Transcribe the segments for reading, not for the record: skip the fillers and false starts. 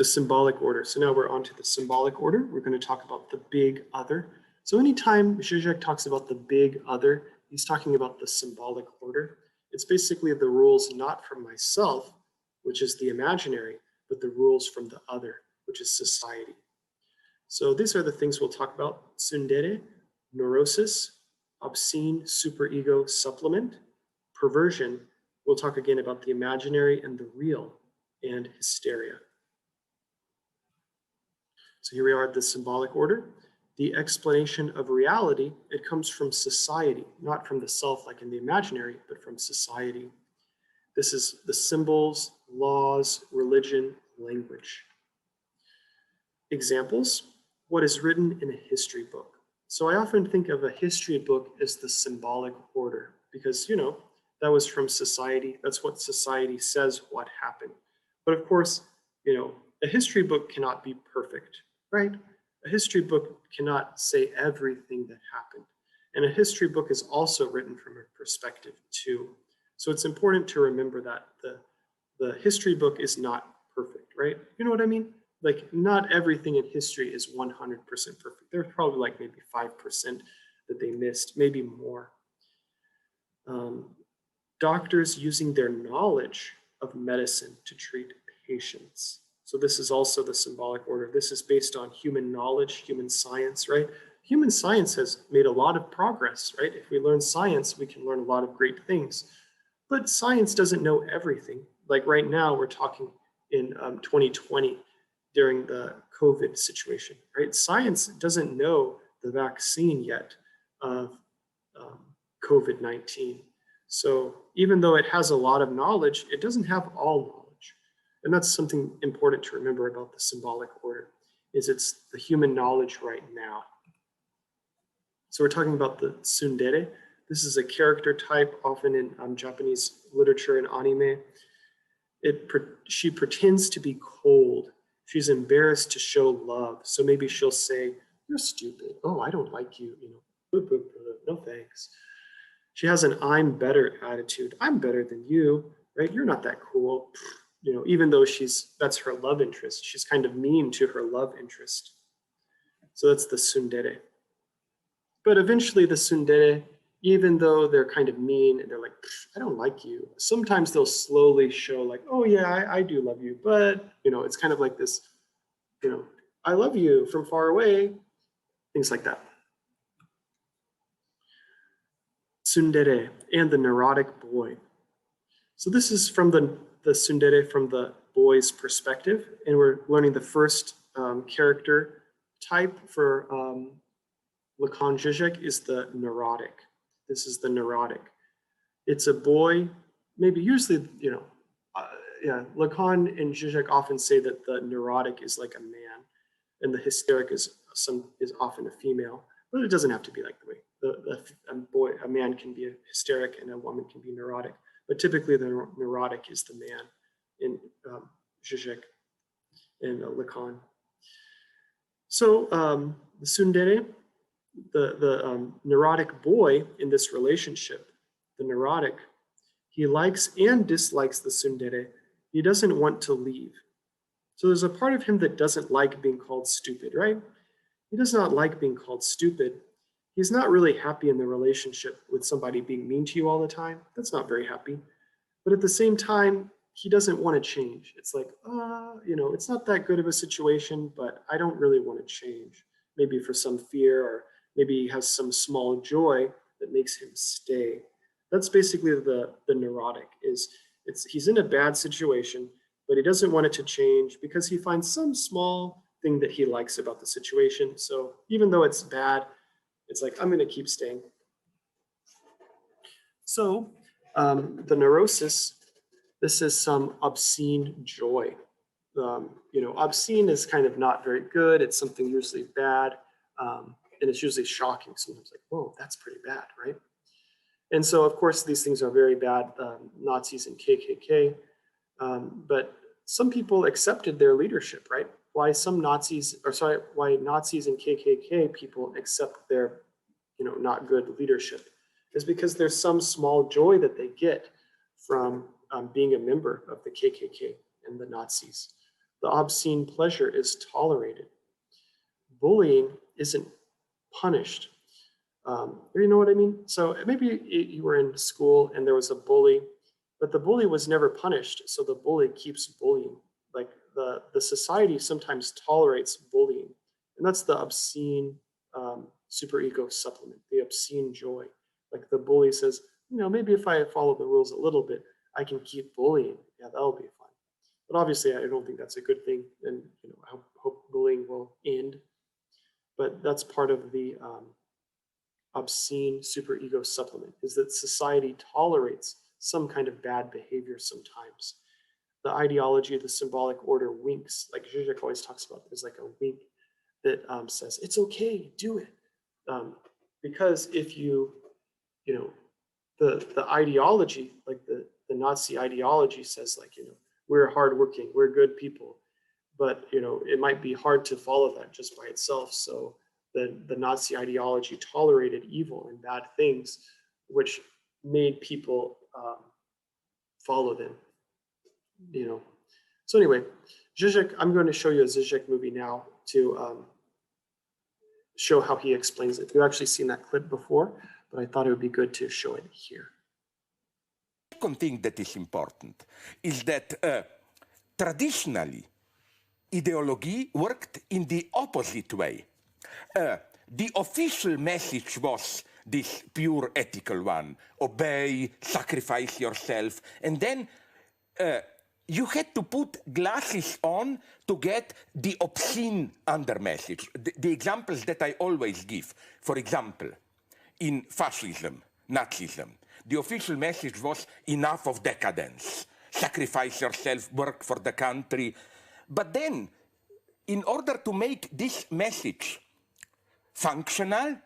the symbolic order. So now we're on to the symbolic order. We're going to talk about the big other. So anytime Zizek talks about the big other, he's talking about the symbolic order. It's basically the rules not from myself, which is the imaginary, but the rules from the other, which is society. So these are the things we'll talk about: tsundere, neurosis, obscene superego supplement, perversion. We'll talk again about the imaginary and the real, and hysteria. So here we are at the symbolic order. The explanation of reality, it comes from society, not from the self like in the imaginary, but from society. This is the symbols, laws, religion, language. Examples: what is written in a history book. So I often think of a history book as the symbolic order because, you know, that was from society. That's what society says what happened. But of course, you know, a history book cannot be perfect, right? A history book cannot say everything that happened. And a history book is also written from a perspective too. So it's important to remember that the history book is not perfect, right? You know what I mean? Like, not everything in history is 100% perfect. There's probably like maybe 5% that they missed, maybe more. Doctors using their knowledge of medicine to treat patients. So this is also the symbolic order. This is based on human knowledge, human science, right? Human science has made a lot of progress, right? If we learn science, we can learn a lot of great things. But science doesn't know everything. Like right now, we're talking in 2020 during the COVID situation, right? Science doesn't know the vaccine yet of COVID-19. So even though it has a lot of knowledge, it doesn't have all knowledge. And that's something important to remember about the symbolic order, is it's the human knowledge right now. So we're talking about the tsundere. This is a character type often in Japanese literature and anime. She pretends to be cold. She's embarrassed to show love. So maybe she'll say, "You're stupid. Oh, I don't like you. You know, no thanks." She has an "I'm better" attitude. "I'm better than you, right? You're not that cool." You know, even though that's her love interest, she's kind of mean to her love interest. So that's the tsundere. But eventually the tsundere, even though they're kind of mean and they're like, "I don't like you," sometimes they'll slowly show like, "Oh yeah, I do love you." But, you know, it's kind of like this, you know, "I love you" from far away, things like that. Tsundere and the neurotic boy. So this is from the tsundere from the boy's perspective, and we're learning the first character type for Lacan-Zizek is the neurotic. This is the neurotic. It's a boy, maybe usually, you know, yeah, Lacan and Zizek often say that the neurotic is like a man, and the hysteric is often a female, but it doesn't have to be like the way a man can be a hysteric and a woman can be neurotic. But typically the neurotic is the man in Zizek and Lacan. So the tsundere, the neurotic boy in this relationship, the neurotic, he likes and dislikes the tsundere. He doesn't want to leave. So there's a part of him that doesn't like being called stupid, right? He does not like being called stupid. He's not really happy in the relationship with somebody being mean to you all the time. That's not very happy. But at the same time, he doesn't want to change. It's like, you know, it's not that good of a situation, but I don't really want to change. Maybe for some fear, or maybe he has some small joy that makes him stay. That's basically the neurotic. He's in a bad situation, but he doesn't want it to change because he finds some small thing that he likes about the situation. So even though it's bad, it's like, I'm going to keep staying. So the neurosis, this is some obscene joy. You know, obscene is kind of not very good. It's something usually bad, and it's usually shocking. Sometimes like, whoa, that's pretty bad, right? And so, of course, these things are very bad, Nazis and KKK. But some people accepted their leadership, right? Why Nazis and KKK people accept their, you know, not good leadership is because there's some small joy that they get from being a member of the KKK and the Nazis. The obscene pleasure is tolerated. Bullying isn't punished. You know what I mean? So maybe you were in school and there was a bully, but the bully was never punished. So the bully keeps bullying. Like the society sometimes tolerates bullying. And that's the obscene superego supplement, the obscene joy. Like the bully says, you know, maybe if I follow the rules a little bit, I can keep bullying. Yeah, that'll be fun. But obviously, I don't think that's a good thing. And you know, I hope bullying will end. But that's part of the obscene superego supplement, is that society tolerates some kind of bad behavior sometimes. The ideology of the symbolic order winks, like Zizek always talks about. There's like a wink that says, it's okay, do it. Because if you know, the ideology, like the Nazi ideology says, like, you know, we're hardworking, we're good people, but you know, it might be hard to follow that just by itself. So the Nazi ideology tolerated evil and bad things, which made people follow them. You know. So anyway, Zizek, I'm going to show you a Zizek movie now to show how he explains it. You've actually seen that clip before, but I thought it would be good to show it here. The second thing that is important is that traditionally, ideology worked in the opposite way. The official message was this pure ethical one: obey, sacrifice yourself, and then you had to put glasses on to get the obscene under message. The examples that I always give, for example, in fascism, Nazism, the official message was enough of decadence, sacrifice yourself, work for the country. But then, in order to make this message functional,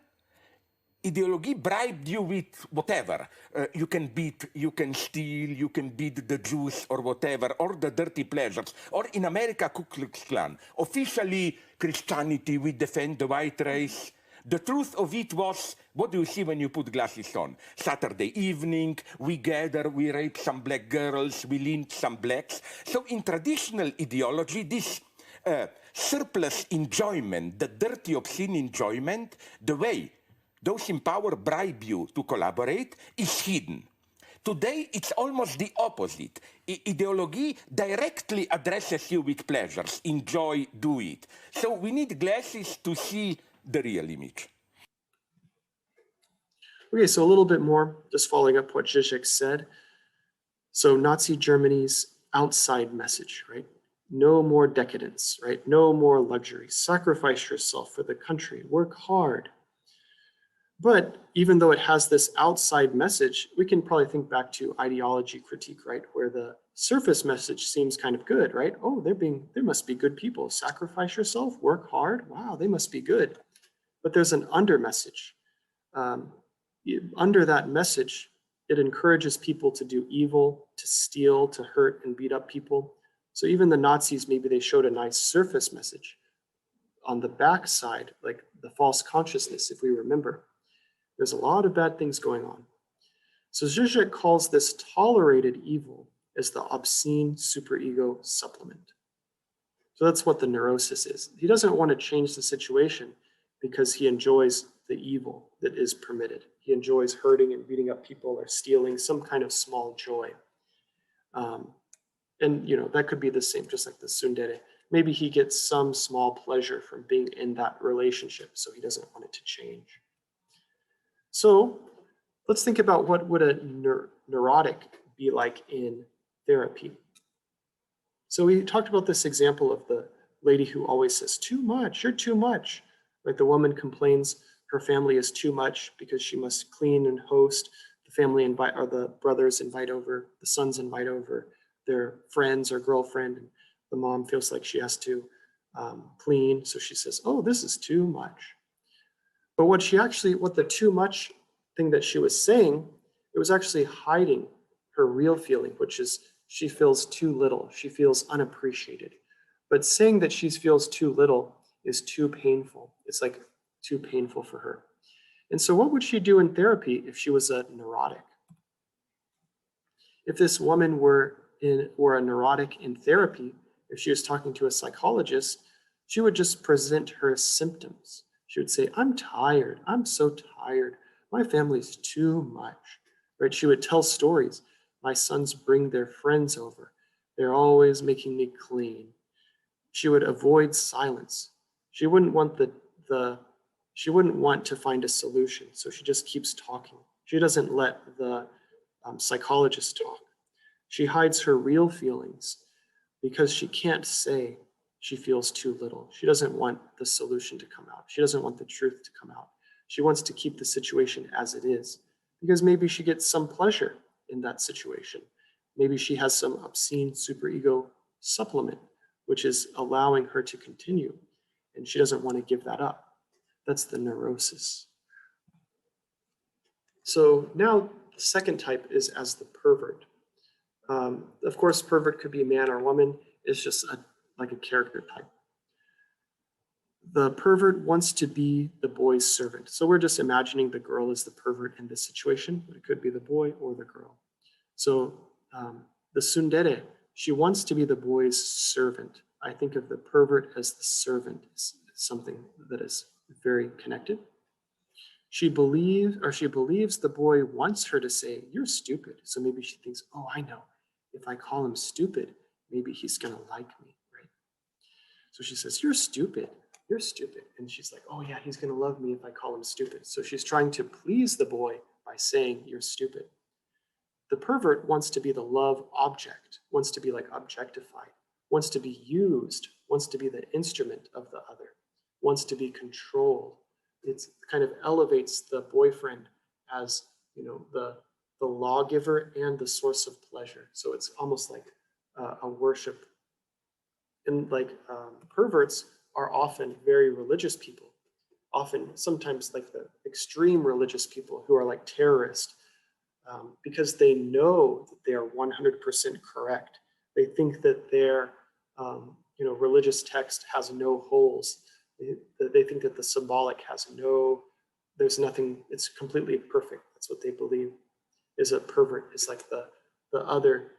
ideology bribed you with whatever. You can beat, you can steal, you can beat the Jews or whatever, or the dirty pleasures. Or in America, Ku Klux Klan. Officially, Christianity, we defend the white race. The truth of it was, what do you see when you put glasses on? Saturday evening, we gather, we rape some black girls, we lynch some blacks. So in traditional ideology, this surplus enjoyment, the dirty, obscene enjoyment, the way those in power bribe you to collaborate, is hidden. Today, it's almost the opposite. Ideology directly addresses you with pleasures. Enjoy, do it. So we need glasses to see the real image. Okay, so a little bit more, just following up what Zizek said. So Nazi Germany's outside message, right? No more decadence, right? No more luxury. Sacrifice yourself for the country. Work hard. But even though it has this outside message, we can probably think back to ideology critique, right? Where the surface message seems kind of good, right? Oh, they must be good people. Sacrifice yourself, work hard. Wow, they must be good. But there's an under message. Under that message, it encourages people to do evil, to steal, to hurt and beat up people. So even the Nazis, maybe they showed a nice surface message. On the backside, like the false consciousness, if we remember, there's a lot of bad things going on. So Zizek calls this tolerated evil as the obscene superego supplement. So that's what the neurosis is. He doesn't want to change the situation because he enjoys the evil that is permitted. He enjoys hurting and beating up people or stealing, some kind of small joy. And you know, that could be the same, just like the tsundere. Maybe he gets some small pleasure from being in that relationship, so he doesn't want it to change. So let's think about what would a neurotic be like in therapy. So we talked about this example of the lady who always says, too much, you're too much. Like the woman complains her family is too much because she must clean and host. The family invite, or the brothers invite over, the sons invite over their friends or girlfriend, and the mom feels like she has to clean. So she says, oh, this is too much. But what the too much thing that she was saying, it was actually hiding her real feeling, which is she feels too little. She feels unappreciated. But saying that she feels too little is too painful. It's like too painful for her. And so what would she do in therapy if she was a neurotic? If this woman were a neurotic in therapy, if if she was talking to a psychologist, she would just present her symptoms. She would say, I'm tired. I'm so tired. My family's too much, right? She would tell stories. My sons bring their friends over. They're always making me clean. She would avoid silence. She wouldn't want she wouldn't want to find a solution. So she just keeps talking. She doesn't let the psychologist talk. She hides her real feelings because she can't say she feels too little. She doesn't want the solution to come out. She doesn't want the truth to come out. She wants to keep the situation as it is because maybe she gets some pleasure in that situation. Maybe she has some obscene superego supplement, which is allowing her to continue, and she doesn't want to give that up. That's the neurosis. So now the second type is as the pervert. Of course, pervert could be a man or woman. It's just like a character type. The pervert wants to be the boy's servant. So we're just imagining the girl as the pervert in this situation, but it could be the boy or the girl. So the tsundere, she wants to be the boy's servant. I think of the pervert as the servant, is something that is very connected. She believes the boy wants her to say, you're stupid. So maybe she thinks, oh, I know. If I call him stupid, maybe he's going to like me, right? So she says, you're stupid. You're stupid. And she's like, oh yeah, he's going to love me if I call him stupid. So she's trying to please the boy by saying, you're stupid. The pervert wants to be the love object, wants to be like objectified, wants to be used, wants to be the instrument of the other, wants to be controlled. It kind of elevates the boyfriend as, the lawgiver and the source of pleasure. So it's almost like a worship. And perverts are often very religious people, sometimes like the extreme religious people who are like terrorists, because they know that they are 100% correct. They think that their religious text has no holes. They think that the symbolic there's nothing, it's completely perfect. That's what they believe is a pervert, is like the other,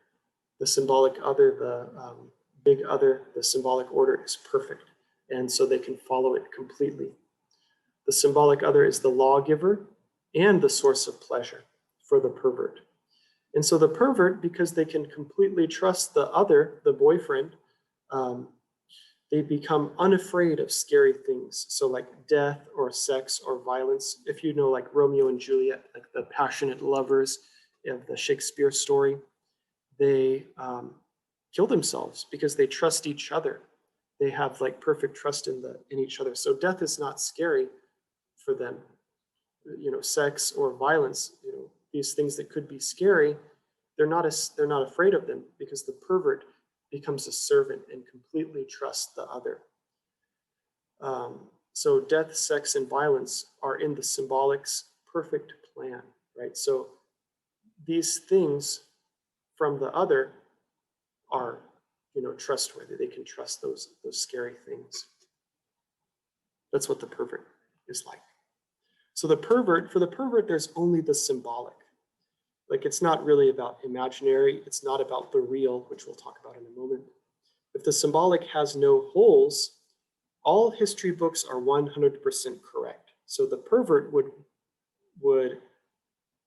the symbolic other, the big other, the symbolic order is perfect. And so they can follow it completely. The symbolic other is the lawgiver and the source of pleasure for the pervert. And so the pervert, because they can completely trust the other, the boyfriend, they become unafraid of scary things. So like death or sex or violence. If you know like Romeo and Juliet, like the passionate lovers of the Shakespeare story, they kill themselves because they trust each other. They have like perfect trust in each other. So death is not scary for them. Sex or violence, these things that could be scary, they're not afraid of them because the pervert becomes a servant and completely trusts the other. So death, sex, and violence are in the symbolic's perfect plan, right? So these things from the other are, trustworthy. They can trust those scary things. That's what the pervert is like. So for the pervert, there's only the symbolic. Like it's not really about imaginary. It's not about the real, which we'll talk about in a moment. If the symbolic has no holes, all history books are 100% correct. So the pervert would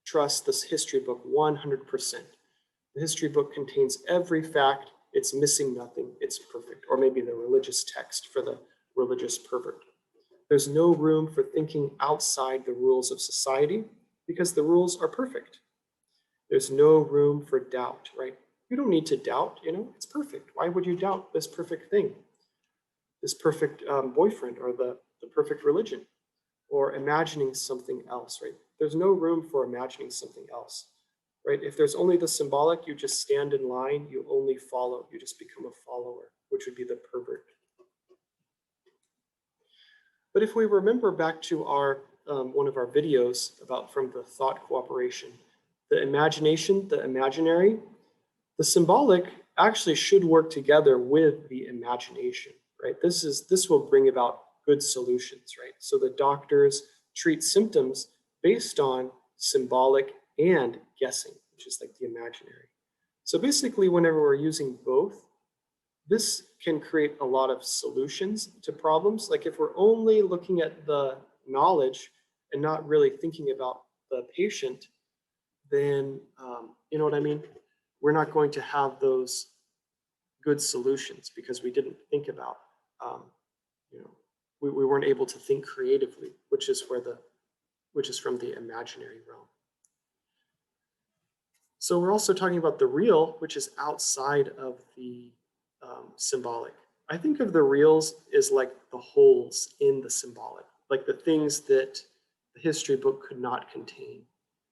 trust this history book 100%. The history book contains every fact. It's missing nothing. It's perfect. Or maybe the religious text for the religious pervert. There's no room for thinking outside the rules of society because the rules are perfect. There's no room for doubt, right? You don't need to doubt, it's perfect. Why would you doubt this perfect thing? This perfect boyfriend or the perfect religion or imagining something else, right? There's no room for imagining something else, right? If there's only the symbolic, you just stand in line, you only follow, you just become a follower, which would be the pervert. But if we remember back to our one of our videos from the thought cooperation, the imagination, the imaginary, the symbolic actually should work together with the imagination, right? This will bring about good solutions, right? So the doctors treat symptoms based on symbolic and guessing, which is like the imaginary. So basically, whenever we're using both, this can create a lot of solutions to problems. Like if we're only looking at the knowledge and not really thinking about the patient, then you know what I mean? We're not going to have those good solutions because we didn't think about, you know, we weren't able to think creatively, which is from the imaginary realm. So we're also talking about the real, which is outside of the symbolic. I think of the reals as like the holes in the symbolic, like the things that the history book could not contain,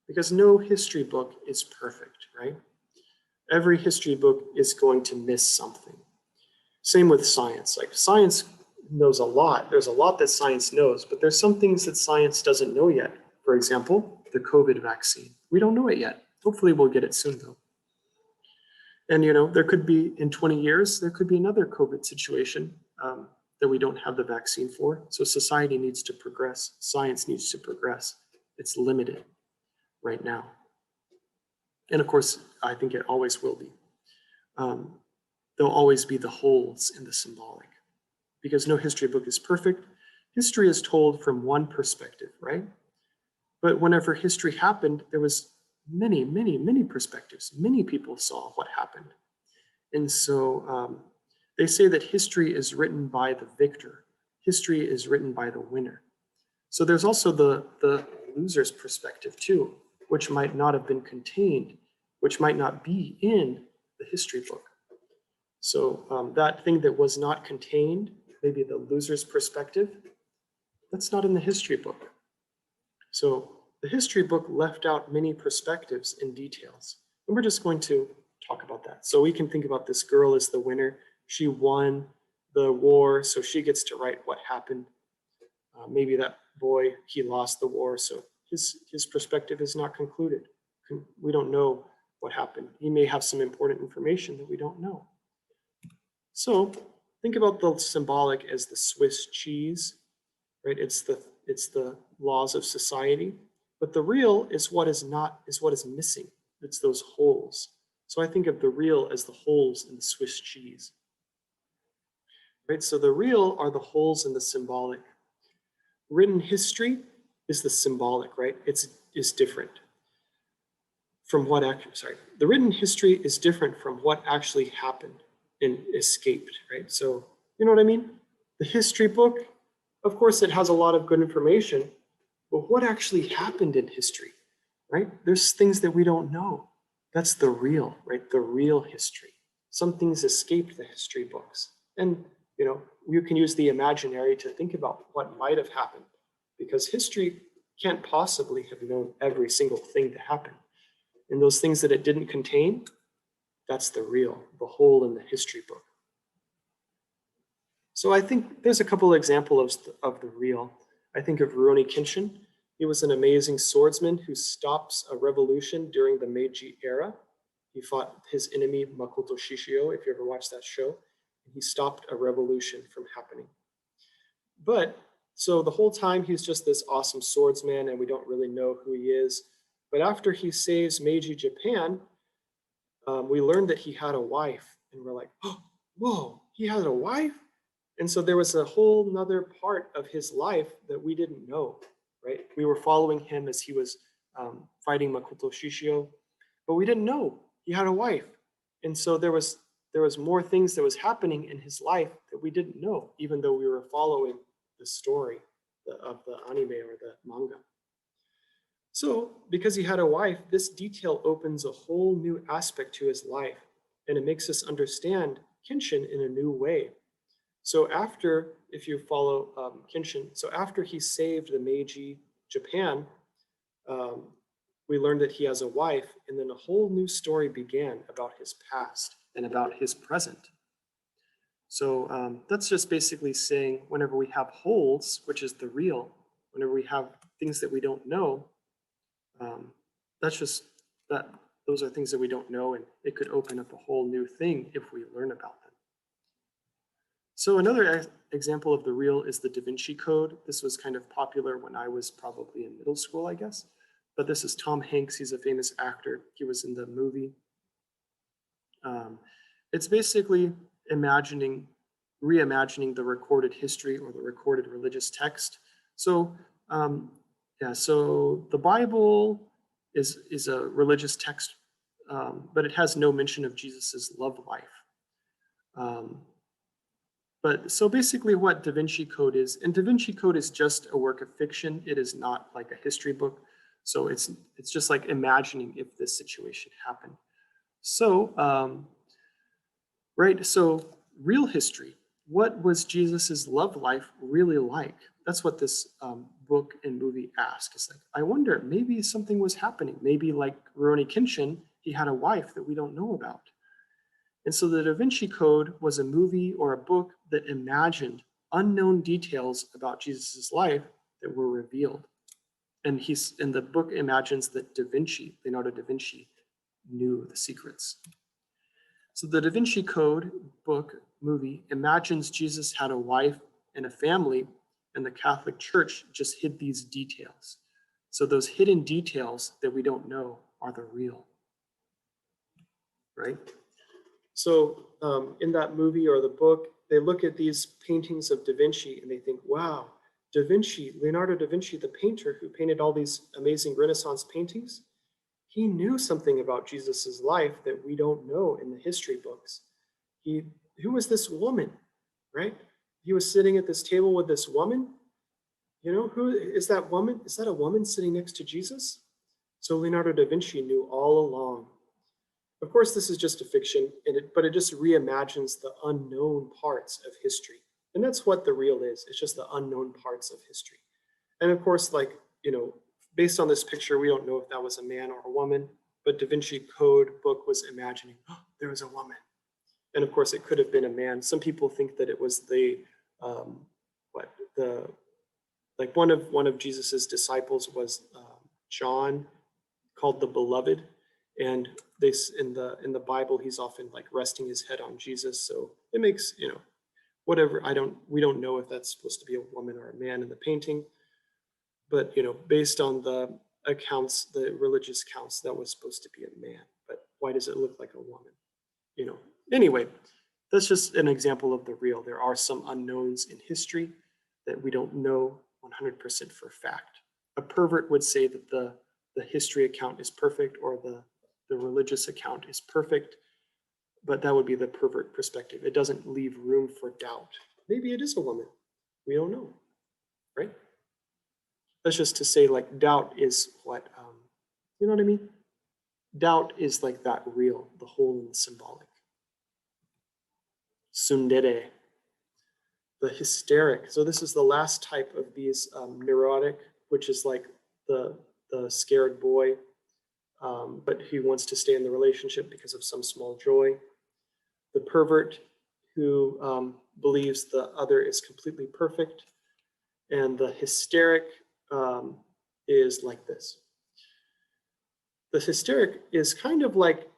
because no history book is perfect, right? Every history book is going to miss something. Same with science. Like science knows a lot. There's a lot that science knows, but there's some things that science doesn't know yet. For example, the COVID vaccine. We don't know it yet. Hopefully we'll get it soon though. And you know, there could be in 20 years, there could be another COVID situation that we don't have the vaccine for. So society needs to progress. Science needs to progress. It's limited right now. And of course, I think it always will be. There'll always be the holes in the symbolic because no history book is perfect. History is told from one perspective, right? But whenever history happened, there was many, many, many perspectives. Many people saw what happened. And so they say that history is written by the victor. History is written by the winner. So there's also the loser's perspective too, which might not have been contained, which might not be in the history book. So that thing that was not contained, maybe the loser's perspective, that's not in the history book. So the history book left out many perspectives and details. And we're just going to talk about that. So we can think about this girl as the winner. She won the war, so she gets to write what happened. Maybe that boy, he lost the war, so his perspective is not concluded. We don't know what happened. He may have some important information that we don't know. So think about the symbolic as the Swiss cheese, right? It's the laws of society, but the real is what is missing. It's those holes. So I think of the real as the holes in the Swiss cheese, right? So the real are the holes in the symbolic. Written history is the symbolic, right? It's different from what the written history is different from what actually happened and escaped, right? So you know what I mean? The history book, of course, it has a lot of good information, but what actually happened in history, right? There's things that we don't know. That's the real, right? The real history. Some things escaped the history books. And, you know, you can use the imaginary to think about what might have happened, because history can't possibly have known every single thing that happened. And those things that it didn't contain, that's the real, the hole in the history book. So I think there's a couple of examples of the real. I think of Rurouni Kenshin. He was an amazing swordsman who stops a revolution during the Meiji era. He fought his enemy Makoto Shishio, if you ever watched that show. He stopped a revolution from happening. But so the whole time he's just this awesome swordsman and we don't really know who he is. But after he saves Meiji Japan, we learned that he had a wife and we're like, oh, whoa, he had a wife? And so there was a whole nother part of his life that we didn't know, right? We were following him as he was fighting Makoto Shishio, but we didn't know he had a wife. And so there was more things that was happening in his life that we didn't know, even though we were following the story of the anime or the manga. So because he had a wife, this detail opens a whole new aspect to his life, and it makes us understand Kenshin in a new way. So after, if you follow Kenshin, so after he saved the Meiji Japan, we learned that he has a wife, and then a whole new story began about his past and about his present. So that's just basically saying whenever we have holes, which is the real, whenever we have things that we don't know, those are things that we don't know, and it could open up a whole new thing if we learn about them. So another example of the real is the Da Vinci Code. This was kind of popular when I was probably in middle school, I guess. But this is Tom Hanks. He's a famous actor. He was in the movie. It's basically, reimagining the recorded history or the recorded religious text. So yeah, so the Bible is a religious text, but it has no mention of Jesus's love life. But so basically what Da Vinci Code is, and Da Vinci Code is just a work of fiction. It is not like a history book. So it's just like imagining if this situation happened. So, right, so real history, what was Jesus's love life really like? That's what this book and movie asks. It's like, I wonder, maybe something was happening. Maybe like Rurouni Kenshin, he had a wife that we don't know about. And so the Da Vinci Code was a movie or a book that imagined unknown details about Jesus's life that were revealed. And the book imagines that Leonardo da Vinci, knew the secrets. So the Da Vinci Code book movie imagines Jesus had a wife and a family, and the Catholic Church just hid these details. So those hidden details that we don't know are the real, right? So in that movie or the book, they look at these paintings of Da Vinci and they think, wow, Da Vinci, Leonardo da Vinci, the painter who painted all these amazing Renaissance paintings, he knew something about Jesus's life that we don't know in the history books. Who was this woman, right? He was sitting at this table with this woman. You know, who is that woman? Is that a woman sitting next to Jesus? So Leonardo da Vinci knew all along. Of course, this is just a fiction, but it just reimagines the unknown parts of history. And that's what the real is. It's just the unknown parts of history. And of course, like, you know, based on this picture, we don't know if that was a man or a woman, but Da Vinci Code book was imagining, oh, there was a woman. And of course, it could have been a man. Some people think that it was one of Jesus's disciples was John, called the Beloved. And in the Bible, he's often like resting his head on Jesus. So it makes, you know, whatever, we don't know if that's supposed to be a woman or a man in the painting. But, you know, based on the accounts, the religious accounts, that was supposed to be a man. But why does it look like a woman? You know, anyway, that's just an example of the real. There are some unknowns in history that we don't know 100% for fact. A pervert would say that the history account is perfect, or the religious account is perfect, but that would be the pervert perspective. It doesn't leave room for doubt. Maybe it is a woman. We don't know, right? That's just to say, like, doubt is what, you know what I mean? Doubt is like that real, the whole and the symbolic. Tsundere, the hysteric. So this is the last type of these neurotic, which is like the scared boy, but he wants to stay in the relationship because of some small joy. The pervert, who believes the other is completely perfect. And the hysteric is like this. The hysteric is kind of like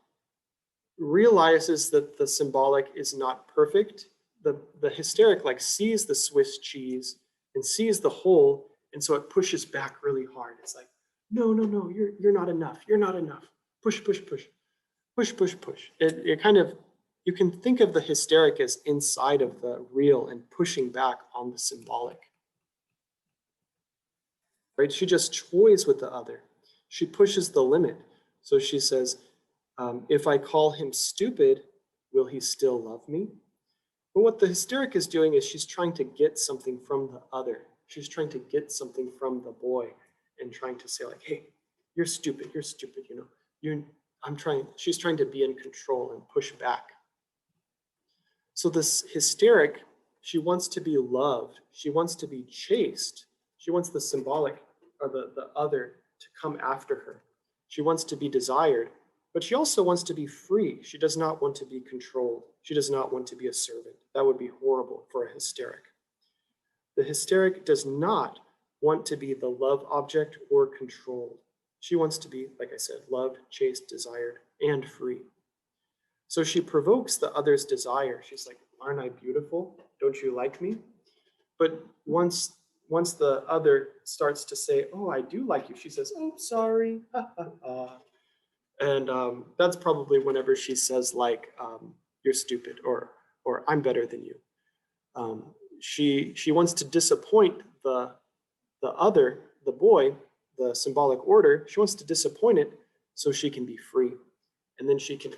realizes that the symbolic is not perfect. The hysteric like sees the Swiss cheese and sees the hole, and so it pushes back really hard. It's like, no, you're not enough. You're not enough. Push, push, push, push, push, push. It kind of, you can think of the hysteric as inside of the real and pushing back on the symbolic. Right? She just toys with the other. She pushes the limit. So she says, if I call him stupid, will he still love me? But what the hysteric is doing is she's trying to get something from the other. She's trying to get something from the boy and trying to say like, hey, you're stupid, you know, she's trying to be in control and push back. So this hysteric, she wants to be loved. She wants to be chased. She wants the symbolic or the other to come after her. She wants to be desired, but she also wants to be free. She does not want to be controlled. She does not want to be a servant. That would be horrible for a hysteric. The hysteric does not want to be the love object or controlled. She wants to be, like I said, loved, chased, desired, and free. So she provokes the other's desire. She's like, aren't I beautiful? Don't you like me? But once the other starts to say, oh, I do like you, she says, oh, sorry. And that's probably whenever she says like, you're stupid, or or I'm better than you. She wants to disappoint the other, the boy, the symbolic order. She wants to disappoint it so she can be free, and then she can,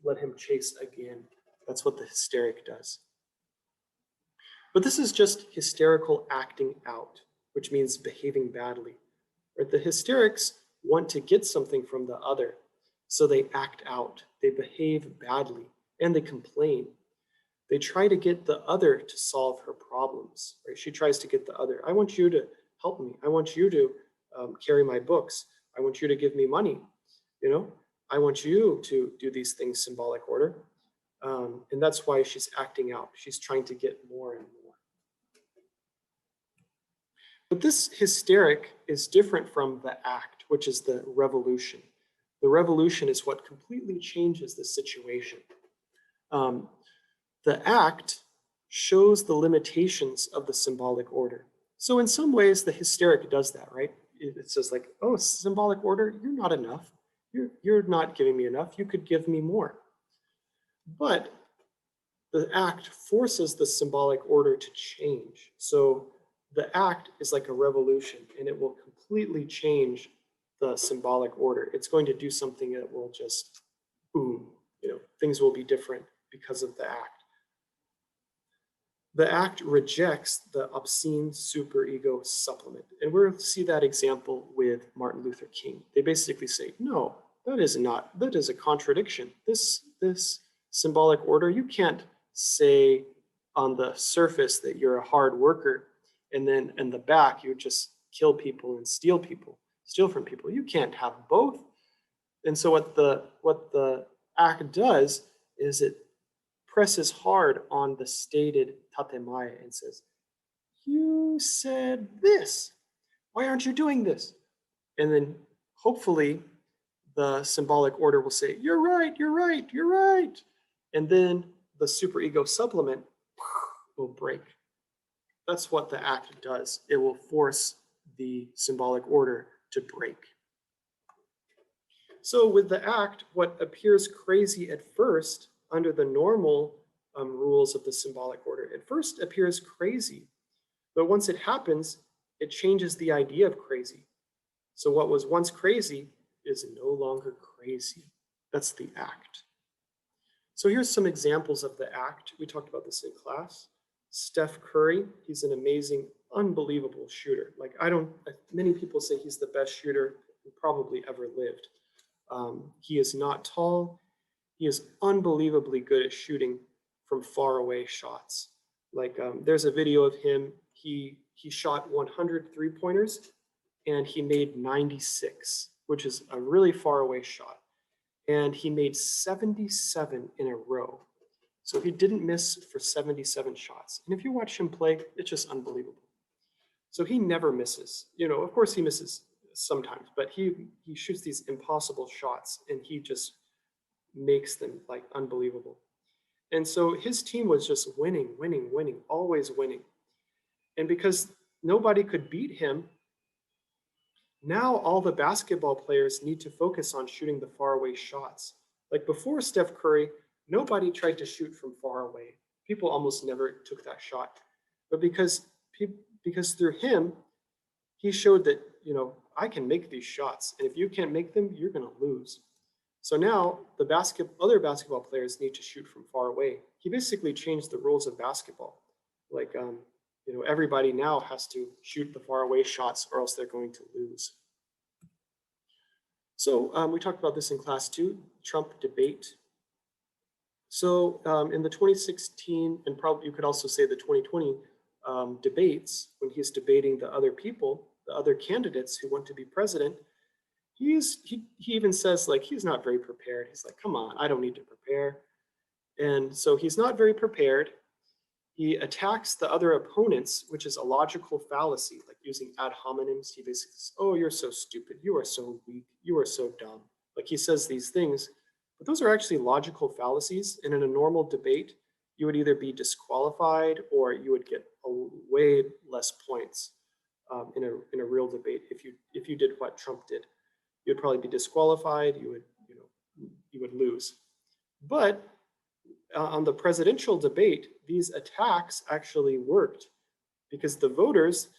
let him chase again. That's what the hysteric does. But this is just hysterical acting out, which means behaving badly. Right? The hysterics want to get something from the other, so they act out, they behave badly, and they complain. They try to get the other to solve her problems. Right? She tries to get the other. I want you to help me. I want you to carry my books. I want you to give me money. I want you to do these things, symbolic order. And that's why she's acting out. She's trying to get more and more. But this hysteric is different from the act, which is the revolution. The revolution is what completely changes the situation. The act shows the limitations of the symbolic order. So in some ways, the hysteric does that, right? It says like, oh, symbolic order, you're not enough. You're not giving me enough. You could give me more. But the act forces the symbolic order to change. So the act is like a revolution, and it will completely change the symbolic order. It's going to do something that will just boom, things will be different because of the act. The act rejects the obscene superego supplement. And we'll see that example with Martin Luther King. They basically say, no, that is a contradiction. This symbolic order, you can't say on the surface that you're a hard worker, and then in the back, you just kill people and steal from people. You can't have both. And so what the act does is it presses hard on the stated tatemaya and says, you said this. Why aren't you doing this? And then hopefully the symbolic order will say, you're right, you're right, you're right. And then the superego supplement will break. That's what the act does. It will force the symbolic order to break. So with the act, what appears crazy at first under the normal rules of the symbolic order, at first appears crazy. But once it happens, it changes the idea of crazy. So what was once crazy is no longer crazy. That's the act. So here's some examples of the act. We talked about this in class. Steph Curry, he's an amazing, unbelievable shooter. Like many people say he's the best shooter who probably ever lived. He is not tall. He is unbelievably good at shooting from far away shots. Like there's a video of him. He shot 100 3-pointers and he made 96, which is a really far away shot. And he made 77 in a row. So he didn't miss for 77 shots. And if you watch him play, it's just unbelievable. So he never misses. Of course he misses sometimes, but he shoots these impossible shots and he just makes them like unbelievable. And so his team was just winning, always winning. And because nobody could beat him, now all the basketball players need to focus on shooting the faraway shots. Like before Steph Curry, nobody tried to shoot from far away. People almost never took that shot. But because through him, he showed that, I can make these shots. And if you can't make them, you're going to lose. So now the other basketball players need to shoot from far away. He basically changed the rules of basketball. Like, everybody now has to shoot the faraway shots or else they're going to lose. So we talked about this in class 2, Trump debate. So in the 2016, and probably you could also say the 2020 debates, when he's debating the other people, the other candidates who want to be president, he even says like he's not very prepared. He's like, come on, I don't need to prepare. And so he's not very prepared. He attacks the other opponents, which is a logical fallacy, like using ad hominems. He basically says, oh, you're so stupid. You are so weak. You are so dumb. Like he says these things, but those are actually logical fallacies. And in a normal debate, you would either be disqualified or you would get way less points in a real debate if you did what Trump did. You'd probably be disqualified. You would lose. But on the presidential debate, these attacks actually worked because the voters,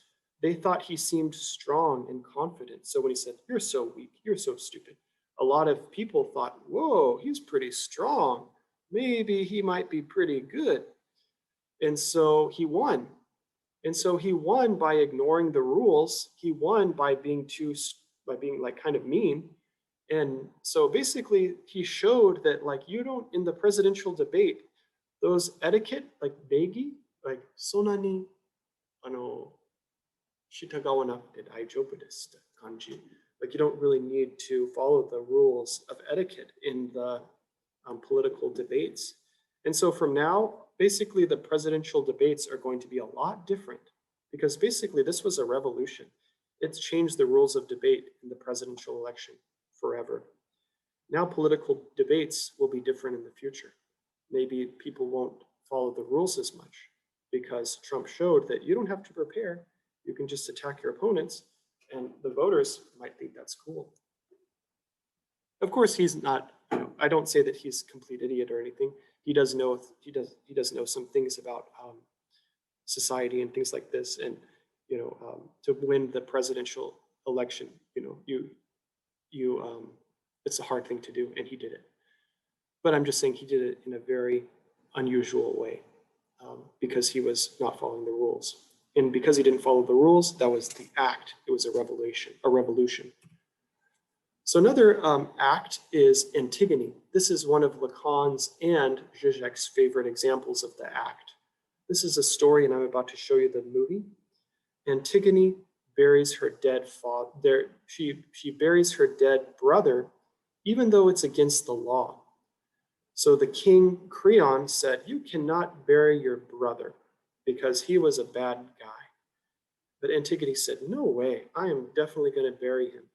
they thought he seemed strong and confident. So when he said, "You're so weak, you're so stupid," a lot of people thought, "Whoa, he's pretty strong. Maybe he might be pretty good." And so he won. And so he won by ignoring the rules. He won by being like kind of mean. And so basically he showed that like you don't, in the presidential debate, those etiquette, like beigi, like sonani, ano, shitagawa nakute daijoubu desu kanji. Like you don't really need to follow the rules of etiquette in the political debates. And so from now, basically the presidential debates are going to be a lot different because basically this was a revolution. It's changed the rules of debate in the presidential election forever. Now political debates will be different in the future. Maybe people won't follow the rules as much because Trump showed that you don't have to prepare. You can just attack your opponents and the voters might think that's cool. Of course, he's not, I don't say that he's a complete idiot or anything. He does know some things about society and things like this. And to win the presidential election, it's a hard thing to do, and he did it. But I'm just saying he did it in a very unusual way because he was not following the rules. And because he didn't follow the rules, that was the act. It was a revolution. So another act is Antigone. This is one of Lacan's and Zizek's favorite examples of the act. This is a story, and I'm about to show you the movie. Antigone buries her dead father. She buries her dead brother, even though it's against the law. So the king Creon said, "You cannot bury your brother because he was a bad guy." But Antigone said, "No way, I am definitely going to bury him."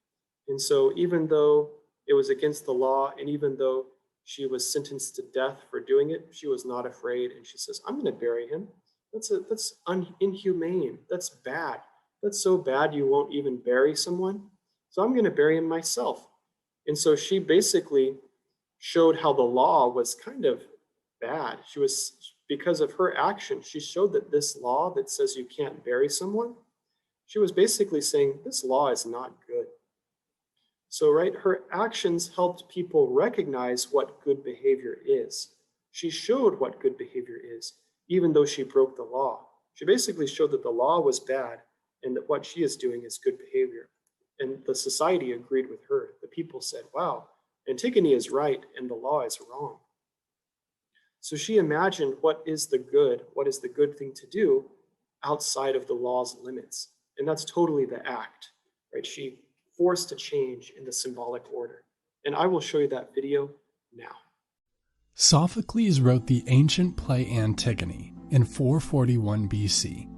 And so even though it was against the law, and even though she was sentenced to death for doing it, she was not afraid. And she says, "I'm going to bury him. That's inhumane. That's bad. That's so bad you won't even bury someone. So I'm going to bury him myself." And so she basically showed how the law was kind of bad. Because of her action, she showed that this law that says you can't bury someone, she was basically saying this law is not good. So, right, her actions helped people recognize what good behavior is. She showed what good behavior is, even though she broke the law. She basically showed that the law was bad and that what she is doing is good behavior. And the society agreed with her. The people said, "Wow, Antigone is right and the law is wrong." So she imagined what is the good thing to do outside of the law's limits. And that's totally the act, right? She forced a change in the symbolic order. And I will show you that video now. Sophocles wrote the ancient play Antigone in 441 BC.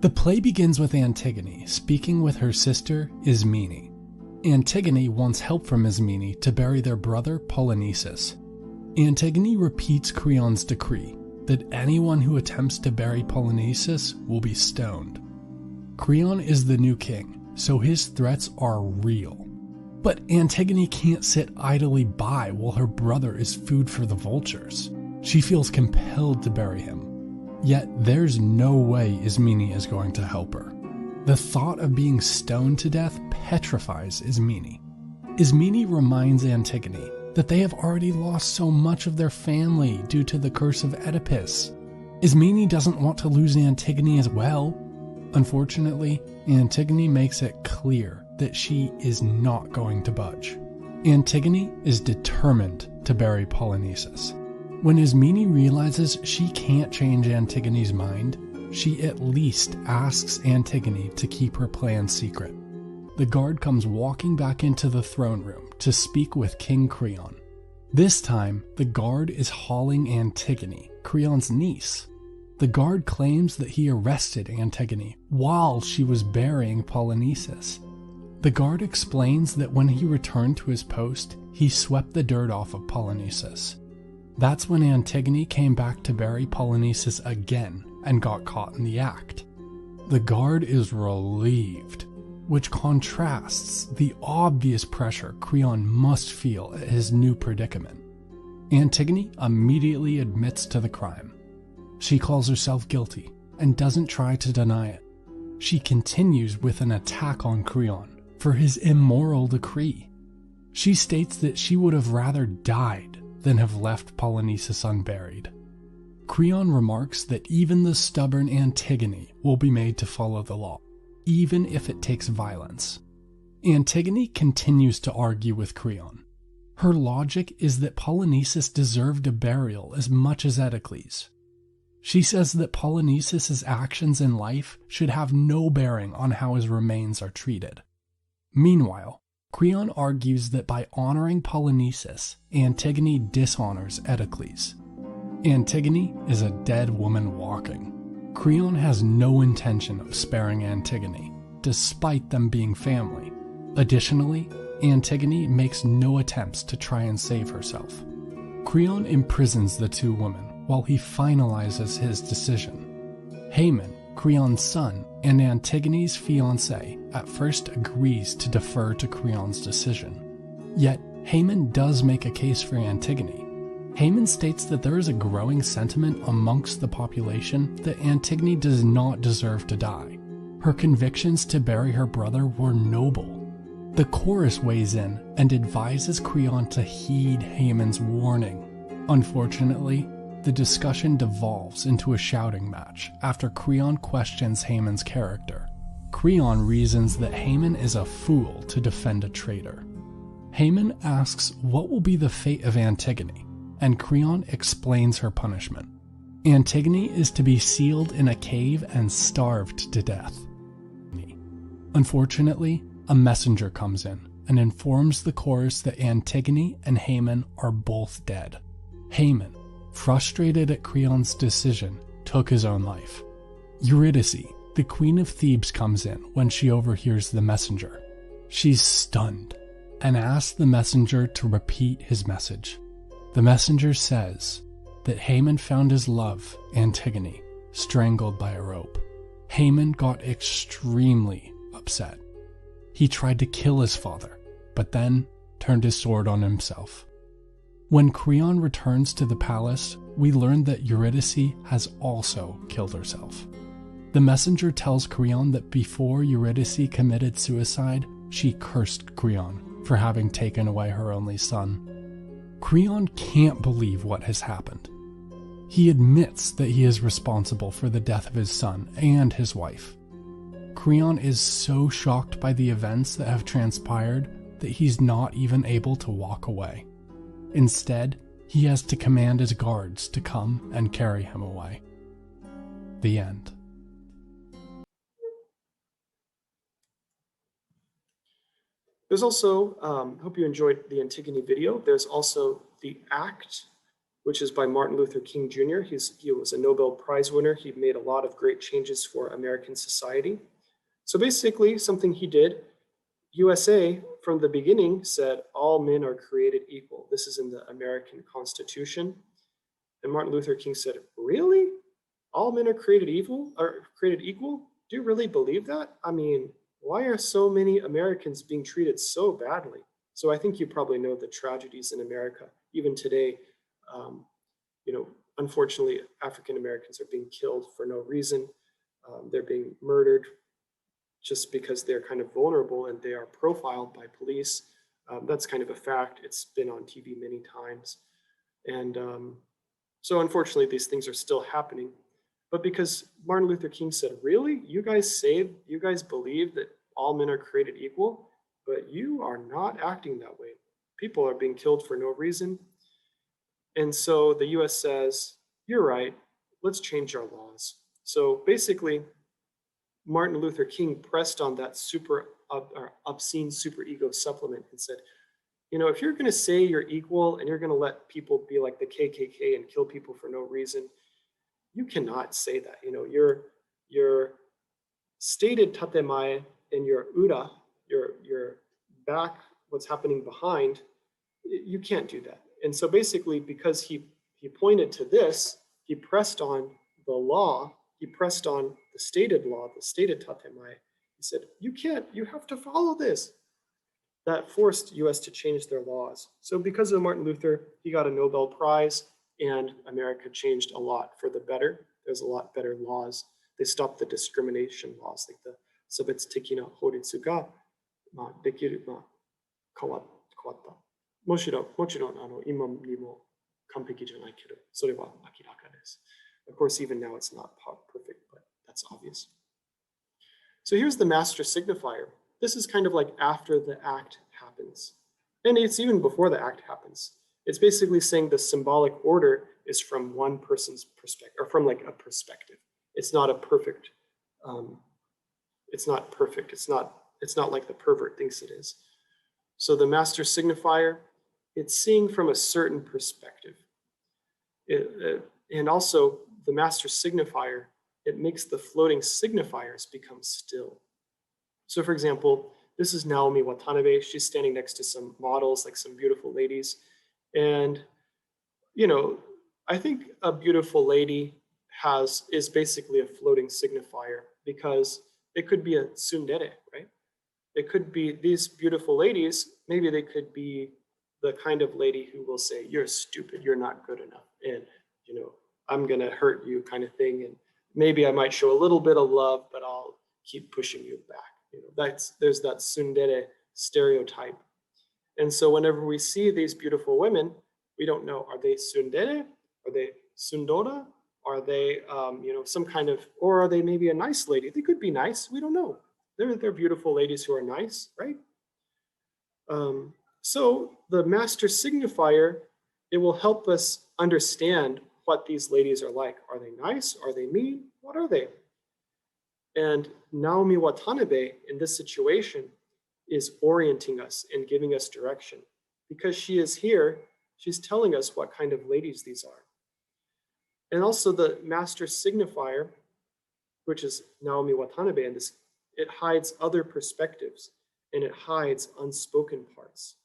The play begins with Antigone speaking with her sister Ismene. Antigone wants help from Ismene to bury their brother Polynices. Antigone repeats Creon's decree that anyone who attempts to bury Polynices will be stoned. Creon is the new king, so his threats are real. But Antigone can't sit idly by while her brother is food for the vultures. She feels compelled to bury him. Yet there's no way Ismene is going to help her. The thought of being stoned to death petrifies Ismene. Ismene reminds Antigone that they have already lost so much of their family due to the curse of Oedipus. Ismene doesn't want to lose Antigone as well. Unfortunately, Antigone makes it clear that she is not going to budge. Antigone is determined to bury Polynices. When Ismene realizes she can't change Antigone's mind, she at least asks Antigone to keep her plan secret. The guard comes walking back into the throne room to speak with King Creon. This time, the guard is hauling Antigone, Creon's niece. The guard claims that he arrested Antigone while she was burying Polynices. The guard explains that when he returned to his post, he swept the dirt off of Polynices. That's when Antigone came back to bury Polynices again and got caught in the act. The guard is relieved, which contrasts the obvious pressure Creon must feel at his new predicament. Antigone immediately admits to the crime. She calls herself guilty and doesn't try to deny it. She continues with an attack on Creon for his immoral decree. She states that she would have rather died than have left Polynices unburied. Creon remarks that even the stubborn Antigone will be made to follow the law, even if it takes violence. Antigone continues to argue with Creon. Her logic is that Polynices deserved a burial as much as Oedicles. She says that Polynices' actions in life should have no bearing on how his remains are treated. Meanwhile, Creon argues that by honoring Polynices, Antigone dishonors Oedicles. Antigone is a dead woman walking. Creon has no intention of sparing Antigone, despite them being family. Additionally, Antigone makes no attempts to try and save herself. Creon imprisons the two women while he finalizes his decision. Haman, Creon's son, and Antigone's fiancé at first agrees to defer to Creon's decision. Yet, Haman does make a case for Antigone. Haman states that there is a growing sentiment amongst the population that Antigone does not deserve to die. Her convictions to bury her brother were noble. The chorus weighs in and advises Creon to heed Haman's warning. Unfortunately, the discussion devolves into a shouting match after Creon questions Haman's character. Creon reasons that Haman is a fool to defend a traitor. Haman asks what will be the fate of Antigone, and Creon explains her punishment. Antigone is to be sealed in a cave and starved to death. Unfortunately, a messenger comes in and informs the chorus that Antigone and Haman are both dead. Haman, frustrated at Creon's decision, took his own life. Eurydice, the queen of Thebes, comes in when she overhears the messenger. She's stunned and asks the messenger to repeat his message. The messenger says that Haman found his love, Antigone, strangled by a rope. Haman got extremely upset. He tried to kill his father, but then turned his sword on himself. When Creon returns to the palace, we learn that Eurydice has also killed herself. The messenger tells Creon that before Eurydice committed suicide, she cursed Creon for having taken away her only son. Creon can't believe what has happened. He admits that he is responsible for the death of his son and his wife. Creon is so shocked by the events that have transpired that he's not even able to walk away. Instead, he has to command his guards to come and carry him away. The end. There's also, hope you enjoyed the Antigone video. There's also The Act, which is by Martin Luther King Jr. He was a Nobel Prize winner. He made a lot of great changes for American society. So basically, something he did, USA from the beginning said all men are created equal. This is in the American Constitution. And Martin Luther King said, really? All men are created equal? Do you really believe that? I mean, why are so many Americans being treated so badly? So I think you probably know the tragedies in America. Even today, unfortunately, African Americans are being killed for no reason. They're being murdered just because they're kind of vulnerable and they are profiled by police. That's kind of a fact. It's been on TV many times. And so unfortunately, these things are still happening. But because Martin Luther King said, really? You guys believe that all men are created equal, but you are not acting that way. People are being killed for no reason. And so the US says, you're right, let's change our laws. So basically, Martin Luther King pressed on that obscene superego supplement and said, if you're going to say you're equal and you're going to let people be like the KKK and kill people for no reason, you cannot say that. Your stated tatemae and your ura, your back, what's happening behind, you can't do that. And so basically, because he pointed to this, he pressed on the law. He pressed on the stated law, the stated tatemae. He said, you have to follow this. that forced US to change their laws. So because of Martin Luther, he got a Nobel Prize, and America changed a lot for the better. There's a lot better laws. They stopped the discrimination laws, like the 差別的な法律が、できる、変わった。もちろん、今にも完璧じゃないけど、それは明らかです。Of course, even now it's not perfect, but that's obvious. So here's the master signifier. This is kind of like after the act happens. And it's even before the act happens. It's basically saying the symbolic order is from one person's perspective, or from like a perspective. It's not a perfect, it's not perfect. It's not like the pervert thinks it is. So the master signifier, it's seeing from a certain perspective. And also the master signifier, it makes the floating signifiers become still. So for example, this is Naomi Watanabe. She's standing next to some models, like some beautiful ladies. And, you know, I think a beautiful lady is basically a floating signifier, because it could be a tsundere, right? It could be these beautiful ladies, maybe they could be the kind of lady who will say, you're stupid, you're not good enough, and, you know, I'm gonna hurt you kind of thing. And maybe I might show a little bit of love, but I'll keep pushing you back. You know, there's that tsundere stereotype. And so whenever we see these beautiful women, we don't know, are they tsundere? Are they tsundora? Are they, you know, some kind of, or are they maybe a nice lady? They could be nice, we don't know. They're beautiful ladies who are nice, right? So the master signifier, it will help us understand what these ladies are like. Are they nice? Are they mean? What are they? And Naomi Watanabe in this situation is orienting us and giving us direction. Because she is here, she's telling us what kind of ladies these are. And also the master signifier, which is Naomi Watanabe, and this, it hides other perspectives and it hides unspoken parts.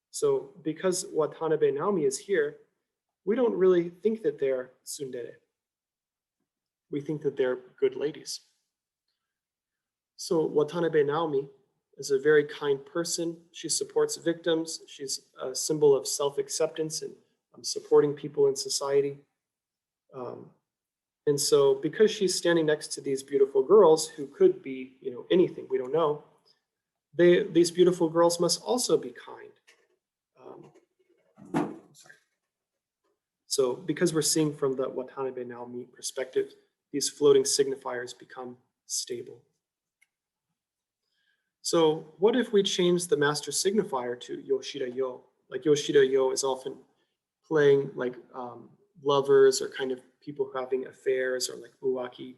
So because Watanabe Naomi is here, we don't really think that they're tsundere. We think that they're good ladies. So Watanabe Naomi is a very kind person. She supports victims. She's a symbol of self-acceptance and supporting people in society. And so because she's standing next to these beautiful girls who could be, you know, anything, we don't know, these beautiful girls must also be kind. Sorry. So because we're seeing from the Watanabe Naomi perspective, these floating signifiers become stable. So what if we change the master signifier to Yoshida Yo? Like Yoshida Yo is often playing like lovers or kind of people having affairs, or like uwaki.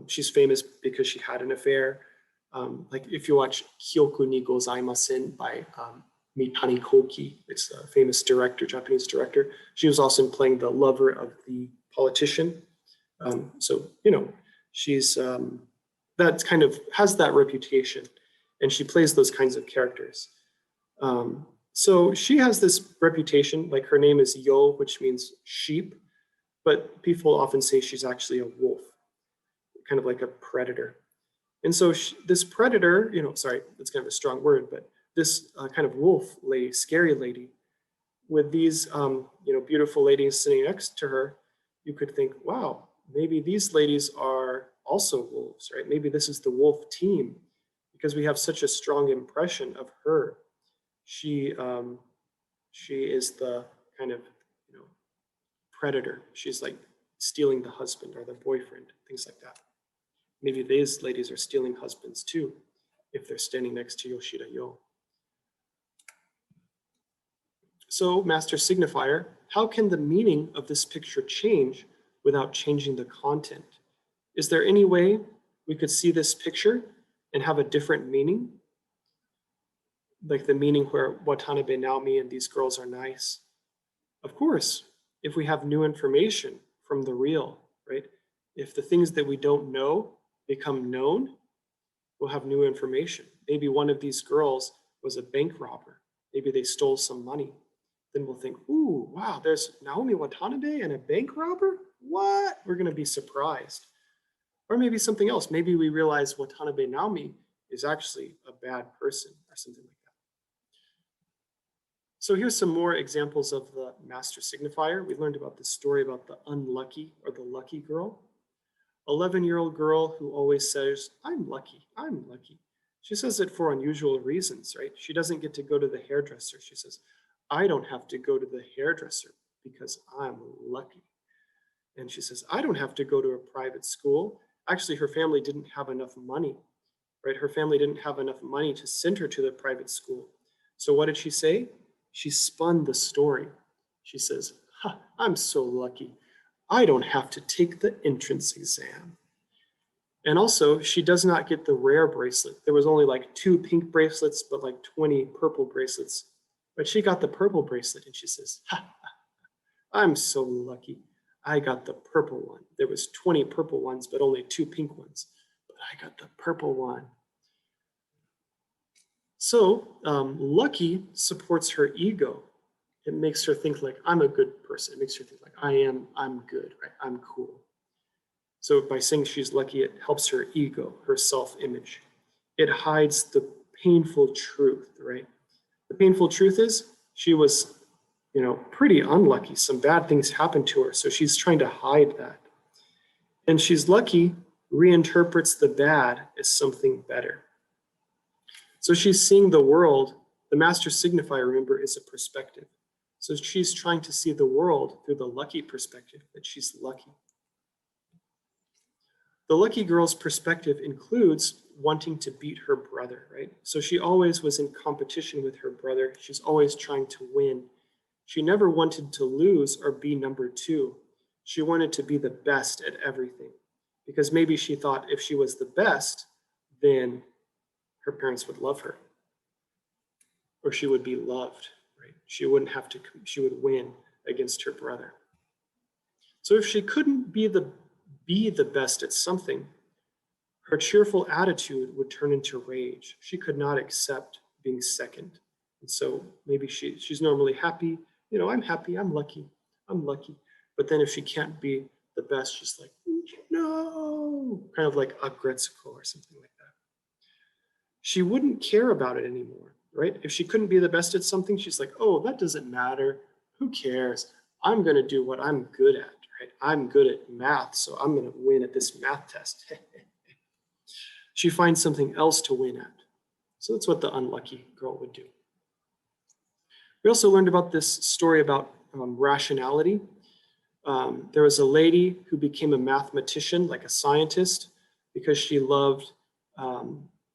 She's famous because she had an affair. Like if you watch Kyoku ni Gozaimasen by Mitani Koki, it's a famous director, Japanese director. She was also playing the lover of the politician. So, you know, she's, that kind of has that reputation, and she plays those kinds of characters. So she has this reputation, like her name is Yo, which means sheep, but people often say she's actually a wolf, kind of like a predator. And so this predator, you know, sorry, that's kind of a strong word, but this kind of wolf lady, scary lady, with these, you know, beautiful ladies sitting next to her, you could think, wow, maybe these ladies are also wolves, right? Maybe this is the wolf team, because we have such a strong impression of her. She is the kind of, you know, predator. She's like stealing the husband or the boyfriend, things like that. Maybe these ladies are stealing husbands too, if they're standing next to Yoshida Yo. So, master signifier, how can the meaning of this picture change without changing the content? Is there any way we could see this picture and have a different meaning? Like the meaning where Watanabe Naomi and these girls are nice? Of course, if we have new information from the real, right? If the things that we don't know become known, we'll have new information. Maybe one of these girls was a bank robber. Maybe they stole some money. Then we'll think, ooh, wow, there's Naomi Watanabe and a bank robber? What? We're gonna be surprised. Or maybe something else. Maybe we realize Watanabe Naomi is actually a bad person or something like that. So here's some more examples of the master signifier. We learned about this story about the unlucky or the lucky girl. 11-year-old girl who always says, I'm lucky, I'm lucky. She says it for unusual reasons, right? She doesn't get to go to the hairdresser. She says, I don't have to go to the hairdresser because I'm lucky. And she says, I don't have to go to a private school. Actually, her family didn't have enough money, right? Her family didn't have enough money to send her to the private school. So what did she say? She spun the story. She says, I'm so lucky. I don't have to take the entrance exam. And also, she does not get the rare bracelet. There was only like 2 pink bracelets, but like 20 purple bracelets. But she got the purple bracelet and she says, I'm so lucky. I got the purple one. There was 20 purple ones, but only 2 pink ones. But I got the purple one. So lucky supports her ego. It makes her think like, I'm a good person. It makes her think like, I'm good, right? I'm cool. So by saying she's lucky, it helps her ego, her self-image. It hides the painful truth, right? The painful truth is she was, pretty unlucky. Some bad things happened to her. So she's trying to hide that. And she's lucky reinterprets the bad as something better. So she's seeing the world. The master signifier, remember, is a perspective. So she's trying to see the world through the lucky perspective, that she's lucky. The lucky girl's perspective includes wanting to beat her brother, right? So she always was in competition with her brother. She's always trying to win. She never wanted to lose or be number 2. She wanted to be the best at everything, because maybe she thought if she was the best, then her parents would love her, or she would be loved, right? She wouldn't have to, she would win against her brother. So if she couldn't be the best at something, her cheerful attitude would turn into rage. She could not accept being second. And so maybe she's normally happy. I'm happy, I'm lucky. But then if she can't be the best, she's like, no, kind of like a Gretzko or something like that. She wouldn't care about it anymore, right? If she couldn't be the best at something, she's like, oh, that doesn't matter. Who cares? I'm going to do what I'm good at, right? I'm good at math, so I'm going to win at this math test. She finds something else to win at. So that's what the unlucky girl would do. We also learned about this story about rationality. There was a lady who became a mathematician, like a scientist, because she loved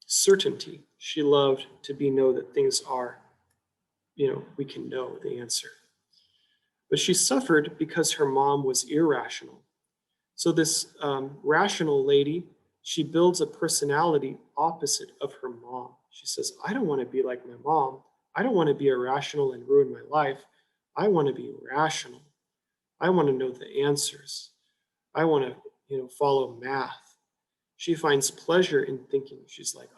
certainty. She loved to know that things are, we can know the answer. But she suffered because her mom was irrational. So this rational lady, she builds a personality opposite of her mom. She says, I don't want to be like my mom. I don't want to be irrational and ruin my life. I want to be rational. I want to know the answers. I want to, follow math. She finds pleasure in thinking. She's like,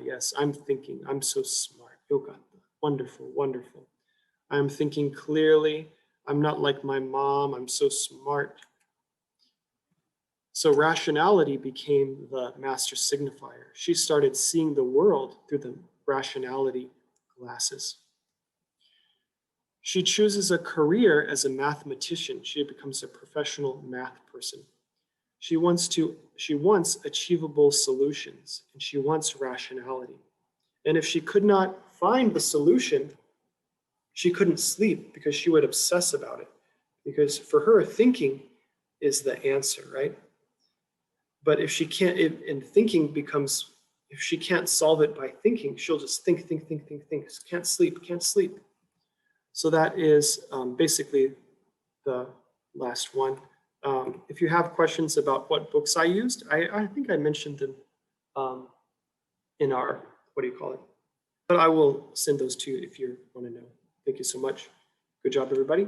yes, I'm thinking. I'm so smart. Yoga, wonderful, wonderful. I'm thinking clearly. I'm not like my mom. I'm so smart. So rationality became the master signifier. She started seeing the world through the rationality glasses. She chooses a career as a mathematician. She becomes a professional math person. She wants achievable solutions, and she wants rationality. And if she could not find the solution, she couldn't sleep because she would obsess about it. Because for her, thinking is the answer, right? But if she can't, and thinking becomes, if she can't solve it by thinking, she'll just think. Can't sleep. So that is basically the last one. If you have questions about what books I used, I think I mentioned them in our, but I will send those to you if you want to know. Thank you so much. Good job, everybody.